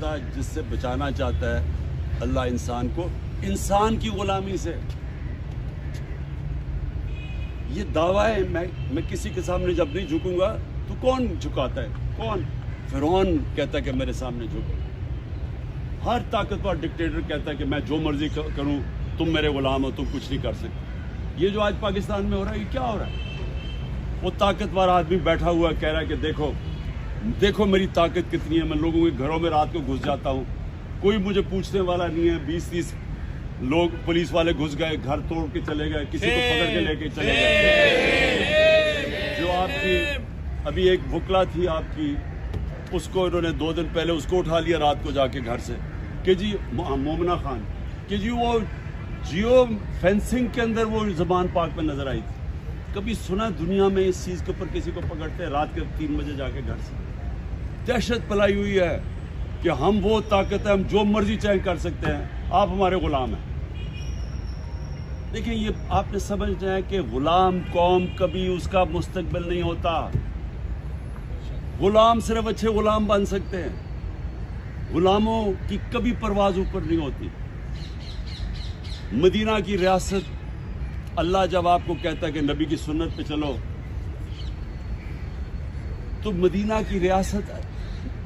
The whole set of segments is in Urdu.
خدا جس سے بچانا چاہتا ہے اللہ انسان کو انسان کی غلامی سے. یہ دعویٰ ہے میں کسی کے سامنے جب نہیں جھکوں گا تو کون جھکاتا ہے؟ کون؟ فرعون کہتا ہے کہ میرے سامنے جھکو. ہر طاقتور ڈکٹیٹر کہتا ہے کہ میں جو مرضی کروں تم میرے غلام ہو تم کچھ نہیں کر سکتے. یہ جو آج پاکستان میں ہو رہا ہے یہ کیا ہو رہا ہے؟ وہ طاقتور آدمی بیٹھا ہوا کہہ رہا ہے کہ دیکھو میری طاقت کتنی ہے. میں لوگوں کے گھروں میں رات کو گھس جاتا ہوں, کوئی مجھے پوچھنے والا نہیں ہے. 20-30 لوگ پولیس والے گھس گئے, گھر توڑ کے چلے گئے, کسی کو پکڑ کے لے کے چلے گئے. جو آپ کی ابھی ایک وکلا تھی آپ کی, اس کو انہوں نے 2 دن پہلے اس کو اٹھا لیا رات کو جا کے گھر سے کہ جی مومنہ خان کہ جی وہ جیو فینسنگ کے اندر وہ زبان پاک میں نظر آئی تھی. کبھی سنا دنیا میں اس چیز کے اوپر کسی کو پکڑتے ہیں رات کے 3 بجے جا کے گھر سے؟ دہشت پھیلائی ہوئی ہے کہ ہم وہ طاقت ہے, ہم جو مرضی چاہے کر سکتے ہیں, آپ ہمارے غلام ہیں. دیکھیں یہ آپ نے سمجھنا ہے کہ غلام قوم کبھی اس کا مستقبل نہیں ہوتا. غلام صرف اچھے غلام بن سکتے ہیں, غلاموں کی کبھی پرواز اوپر نہیں ہوتی. مدینہ کی ریاست اللہ جب آپ کو کہتا ہے کہ نبی کی سنت پہ چلو, تو مدینہ کی ریاست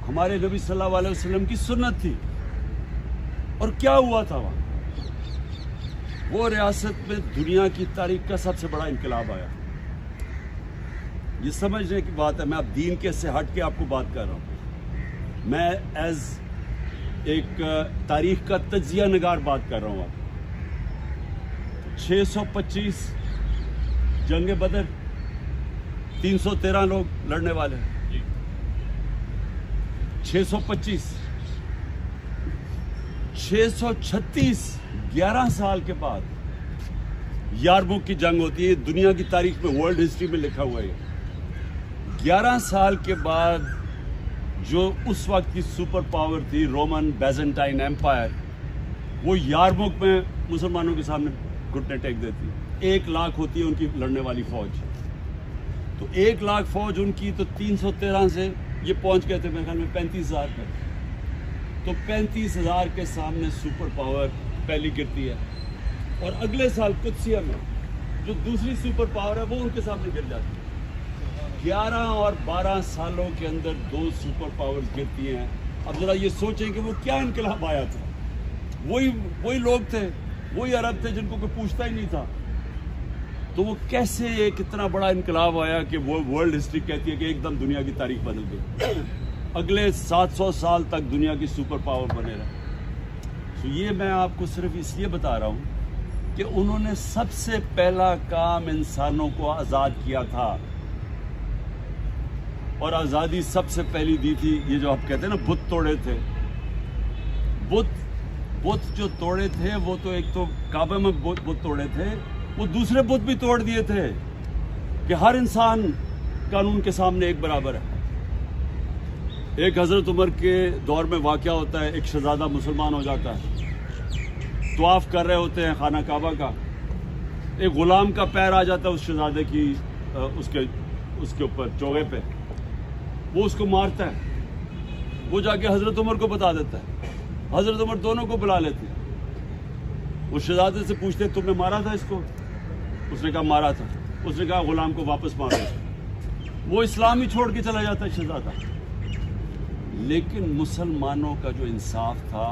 ہمارے نبی صلی اللہ علیہ وسلم کی سنت تھی. اور کیا ہوا تھا وہاں؟ وہ ریاست میں دنیا کی تاریخ کا سب سے بڑا انقلاب آیا. یہ سمجھنے کی بات ہے, میں اب دین کے سے ہٹ کے آپ کو بات کر رہا ہوں. میں ایز ایک تاریخ کا تجزیہ نگار بات کر رہا ہوں. 625 جنگ بدر, 313 لوگ لڑنے والے ہیں. 625 636 11 سال کے بعد یارموک کی جنگ ہوتی ہے. دنیا کی تاریخ میں ورلڈ ہسٹری میں لکھا ہوا ہے. 11 سال کے بعد جو اس وقت کی سپر پاور تھی رومن بیزنٹائن ایمپائر, وہ یارموک میں مسلمانوں کے سامنے گھٹنے ٹیک دیتی. 1 لاکھ ہوتی ہے ان کی لڑنے والی فوج. تو 1 لاکھ فوج ان کی, تو 313 سے یہ پہنچ گئے تھے میرے خیال میں 35,000 پہ. تو 35,000 کے سامنے سپر پاور پہلی گرتی ہے. اور اگلے سال قدسیہ میں جو دوسری سپر پاور ہے وہ ان کے سامنے گر جاتی ہے. 11 اور 12 سالوں کے اندر 2 سپر پاورز گرتی ہیں. اب ذرا یہ سوچیں کہ وہ کیا انقلاب آیا تھا. وہی لوگ تھے, وہی عرب تھے جن کو کوئی پوچھتا ہی نہیں تھا. تو وہ کیسے ایک اتنا بڑا انقلاب آیا کہ وہ ورلڈ ہسٹری کہتی ہے کہ ایک دم دنیا کی تاریخ بدل گئی. اگلے 700 سال تک دنیا کی سپر پاور بنے رہے. تو یہ میں آپ کو صرف اس لیے بتا رہا ہوں کہ انہوں نے سب سے پہلا کام انسانوں کو آزاد کیا تھا, اور آزادی سب سے پہلی دی تھی. یہ جو آپ کہتے ہیں نا بت توڑے تھے, بت جو توڑے تھے وہ تو ایک تو کعبہ میں بت توڑے تھے, وہ دوسرے بت بھی توڑ دیے تھے کہ ہر انسان قانون کے سامنے ایک برابر ہے. ایک حضرت عمر کے دور میں واقعہ ہوتا ہے, ایک شہزادہ مسلمان ہو جاتا ہے, طواف کر رہے ہوتے ہیں خانہ کعبہ کا, ایک غلام کا پیر آ جاتا ہے اس شہزادے کی اس کے اوپر چوغے پہ, وہ اس کو مارتا ہے. وہ جا کے حضرت عمر کو بتا دیتا ہے. حضرت عمر دونوں کو بلا لیتے ہیں. وہ شہزادے سے پوچھتے ہیں تم نے مارا تھا اس کو؟ اس نے کہا مارا تھا. اس نے کہا غلام کو واپس مارو. وہ اسلام ہی چھوڑ کے چلا جاتا ہے شہزادہ. لیکن مسلمانوں کا جو انصاف تھا